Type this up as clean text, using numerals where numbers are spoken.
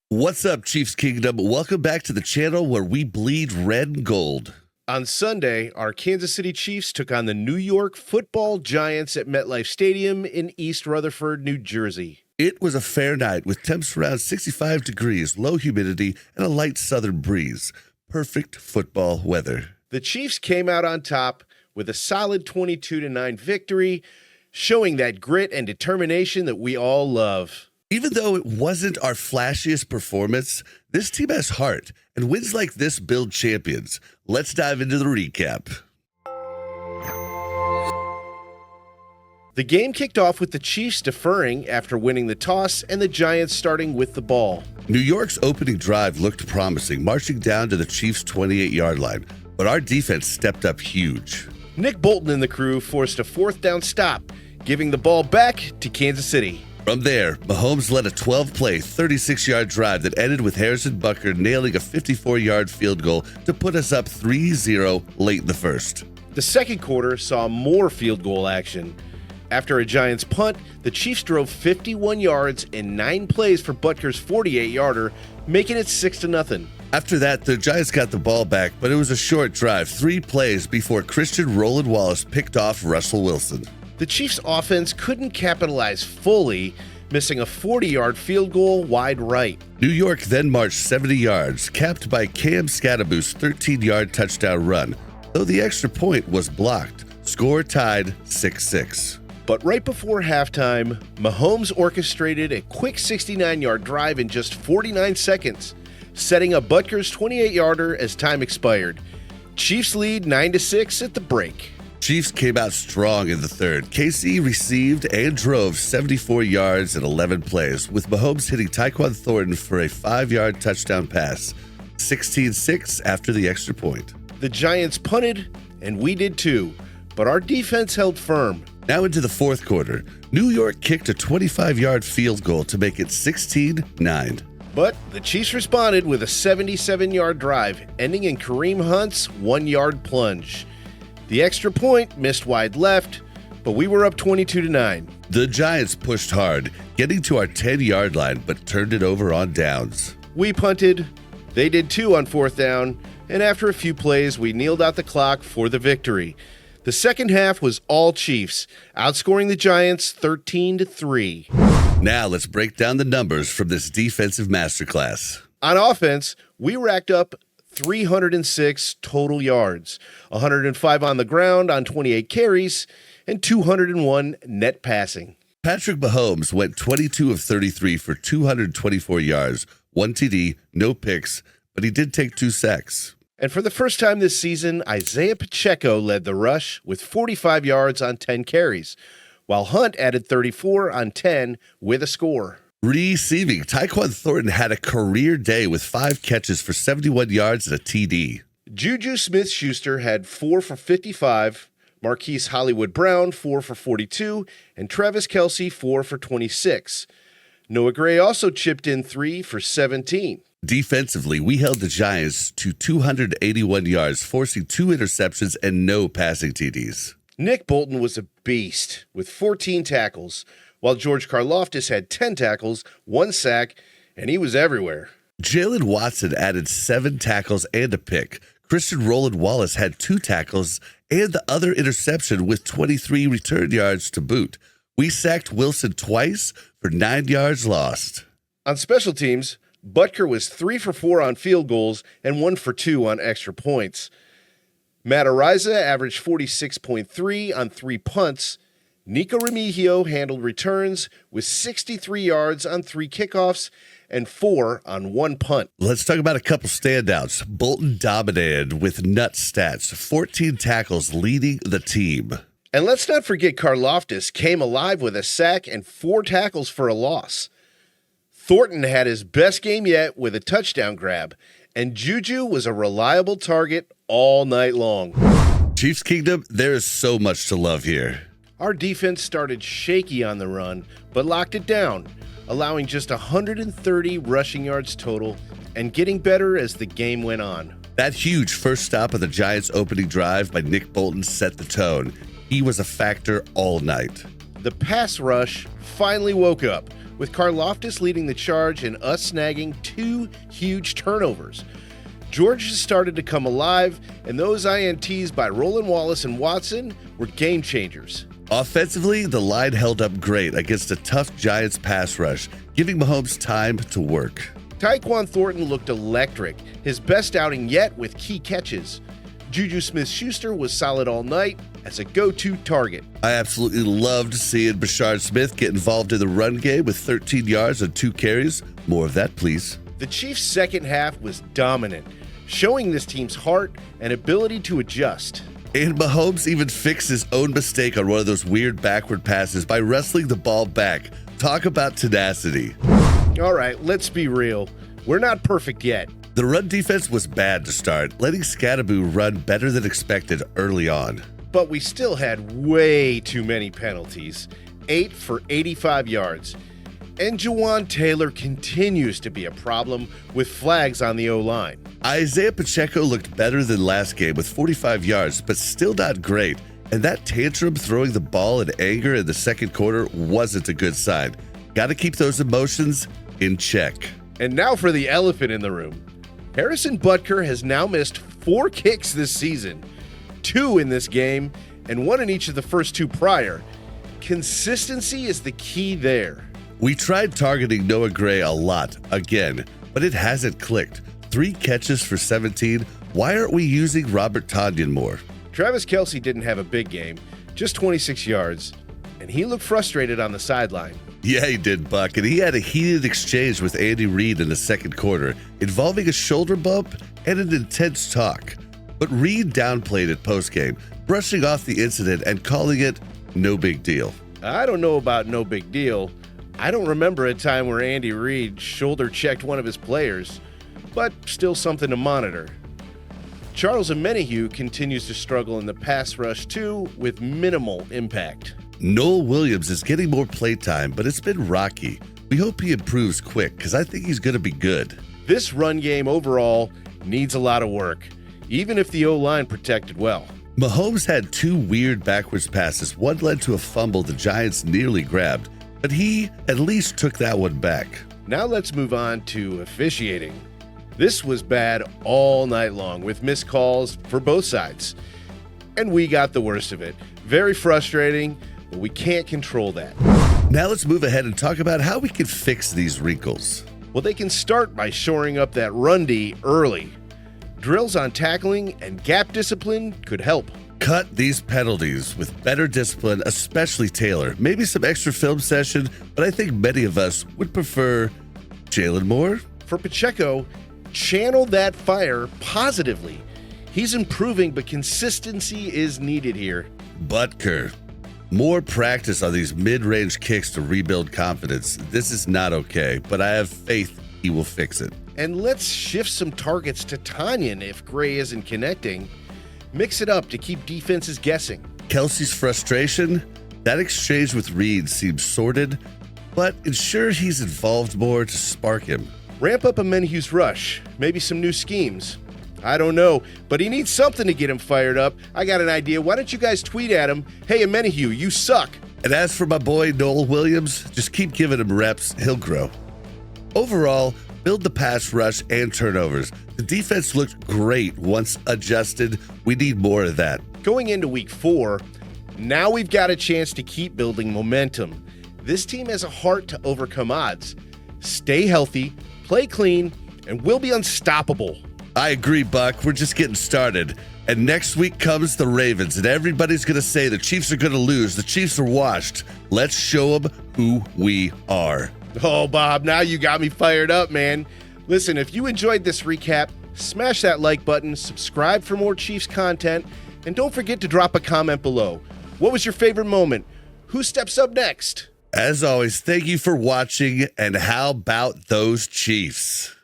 What's up, Chiefs Kingdom? Welcome back to the channel where we bleed red and gold. On Sunday, our Kansas City Chiefs took on the New York Football Giants at MetLife Stadium in East Rutherford, New Jersey. It was a fair night with temps around 65 degrees, low humidity, and a light southern breeze. Perfect football weather. The Chiefs came out on top with a solid 22-9 victory, showing that grit and determination that we all love. Even though it wasn't our flashiest performance, this team has heart, and wins like this build champions. Let's dive into the recap. The game kicked off with the Chiefs deferring after winning the toss and the Giants starting with the ball. New York's opening drive looked promising, marching down to the Chiefs' 28-yard line, but our defense stepped up huge. Nick Bolton and the crew forced a fourth down stop, giving the ball back to Kansas City. From there, Mahomes led a 12-play, 36-yard drive that ended with Harrison Butker nailing a 54-yard field goal to put us up 3-0 late in the first. The second quarter saw more field goal action. After a Giants punt, the Chiefs drove 51 yards in 9 plays for Butker's 48-yarder, making it 6-0. After that, the Giants got the ball back, but it was a short drive, 3 plays before Christian Roland Wallace picked off Russell Wilson. The Chiefs' offense couldn't capitalize fully, missing a 40-yard field goal wide right. New York then marched 70 yards, capped by Cam Scadaboo's 13-yard touchdown run, though the extra point was blocked. Score tied 6-6. But right before halftime, Mahomes orchestrated a quick 69-yard drive in just 49 seconds, setting up Butker's 28-yarder as time expired. Chiefs lead 9-6 at the break. Chiefs came out strong in the third. KC received and drove 74 yards in 11 plays, with Mahomes hitting Tyquan Thornton for a 5-yard touchdown pass, 16-6 after the extra point. The Giants punted, and we did too, but our defense held firm. Now into the fourth quarter, New York kicked a 25-yard field goal to make it 16-9. But the Chiefs responded with a 77-yard drive, ending in Kareem Hunt's 1-yard plunge. The extra point missed wide left, but we were up 22-9. The Giants pushed hard, getting to our 10-yard line, but turned it over on downs. We punted, they did too on fourth down, and after a few plays, we kneeled out the clock for the victory. The second half was all Chiefs, outscoring the Giants 13-3. Now let's break down the numbers from this defensive masterclass. On offense, we racked up 306 total yards, 105 on the ground on 28 carries, and 201 net passing. Patrick Mahomes went 22 of 33 for 224 yards, 1 TD, no picks, but he did take 2 sacks. And for the first time this season, Isaiah Pacheco led the rush with 45 yards on 10 carries, while Hunt added 34 on 10 with a score. Receiving, Tyquan Thornton had a career day with 5 catches for 71 yards and a TD. Juju Smith-Schuster had 4 for 55, Marquise Hollywood Brown 4 for 42, and Travis Kelce 4 for 26. Noah Gray also chipped in 3 for 17. Defensively, we held the Giants to 281 yards, forcing 2 interceptions and no passing TDs. Nick Bolton was a beast with 14 tackles, while George Karlaftis had 10 tackles, 1 sack, and he was everywhere. Jalen Watson added 7 tackles and a pick. Christian Roland Wallace had 2 tackles and the other interception with 23 return yards to boot. We sacked Wilson twice for 9 yards lost. On special teams, Butker was 3 for 4 on field goals and 1 for 2 on extra points. Matt Araiza averaged 46.3 on 3 punts. Nico Remigio handled returns with 63 yards on 3 kickoffs and 4 on 1 punt. Let's talk about a couple standouts. Bolton dominated with nut stats, 14 tackles leading the team. And let's not forget Karlaftis came alive with a sack and 4 tackles for a loss. Thornton had his best game yet with a touchdown grab, and Juju was a reliable target all night long. Chiefs Kingdom, there is so much to love here. Our defense started shaky on the run, but locked it down, allowing just 130 rushing yards total and getting better as the game went on. That huge first stop of the Giants' opening drive by Nick Bolton set the tone. He was a factor all night. The pass rush finally woke up with Karlaftis leading the charge and us snagging 2 huge turnovers. Georgia started to come alive, and those INTs by Roland Wallace and Watson were game changers. Offensively, the line held up great against a tough Giants pass rush, giving Mahomes time to work. Tyquan Thornton looked electric, his best outing yet with key catches. Juju Smith-Schuster was solid all night as a go-to target. I absolutely loved seeing Bashard Smith get involved in the run game with 13 yards on 2 carries. More of that, please. The Chiefs' second half was dominant, showing this team's heart and ability to adjust. And Mahomes even fixed his own mistake on one of those weird backward passes by wrestling the ball back. Talk about tenacity. All right, let's be real. We're not perfect yet. The run defense was bad to start, letting Scattaboo run better than expected early on. But we still had way too many penalties, 8 for 85 yards. And Jawan Taylor continues to be a problem with flags on the O-line. Isaiah Pacheco looked better than last game with 45 yards, but still not great. And that tantrum throwing the ball in anger in the second quarter wasn't a good sign. Got to keep those emotions in check. And now for the elephant in the room. Harrison Butker has now missed 4 kicks this season, 2 in this game, and 1 in each of the first 2 prior. Consistency is the key there. We tried targeting Noah Gray a lot, again, but it hasn't clicked. 3 catches for 17. Why aren't we using Robert Tonyan more? Travis Kelce didn't have a big game, just 26 yards, and he looked frustrated on the sideline. Yeah, he did, Buck, and he had a heated exchange with Andy Reid in the second quarter, involving a shoulder bump and an intense talk. But Reid downplayed it postgame, brushing off the incident and calling it no big deal. I don't know about no big deal. I don't remember a time where Andy Reid shoulder-checked one of his players, but still something to monitor. Charles Omenihu continues to struggle in the pass rush too, with minimal impact. Noel Williams is getting more playtime, but it's been rocky. We hope he improves quick, because I think he's going to be good. This run game overall needs a lot of work, even if the O-line protected well. Mahomes had 2 weird backwards passes. One led to a fumble the Giants nearly grabbed, but he at least took that one back. Now let's move on to officiating. This was bad all night long with missed calls for both sides. And we got the worst of it. Very frustrating, but we can't control that. Now let's move ahead and talk about how we can fix these wrinkles. Well, they can start by shoring up that run D early. Drills on tackling and gap discipline could help. Cut these penalties with better discipline, especially Taylor. Maybe some extra film session, but I think many of us would prefer Jalen Moore. For Pacheco, channel that fire positively. He's improving, but consistency is needed here. Butker. More practice on these mid-range kicks to rebuild confidence. This is not okay, but I have faith he will fix it. And let's shift some targets to Tonyan if Gray isn't connecting. Mix it up to keep defenses guessing. Kelce's frustration, that exchange with Reid seems sorted, but ensure he's involved more to spark him. Ramp up Omenihu's rush, maybe some new schemes. I don't know, but he needs something to get him fired up. I got an idea. Why don't you guys tweet at him, "Hey, Omenihu, you suck." And as for my boy Noel Williams, just keep giving him reps. He'll grow. Overall, build the pass rush and turnovers. The defense looked great once adjusted. We need more of that. Going into week 4, now we've got a chance to keep building momentum. This team has a heart to overcome odds. Stay healthy, play clean, and we'll be unstoppable. I agree, Buck. We're just getting started. And next week comes the Ravens, and everybody's going to say the Chiefs are going to lose. The Chiefs are washed. Let's show them who we are. Oh, Bob, now you got me fired up, man. Listen, if you enjoyed this recap, smash that like button, subscribe for more Chiefs content, and don't forget to drop a comment below. What was your favorite moment? Who steps up next? As always, thank you for watching, and how about those Chiefs?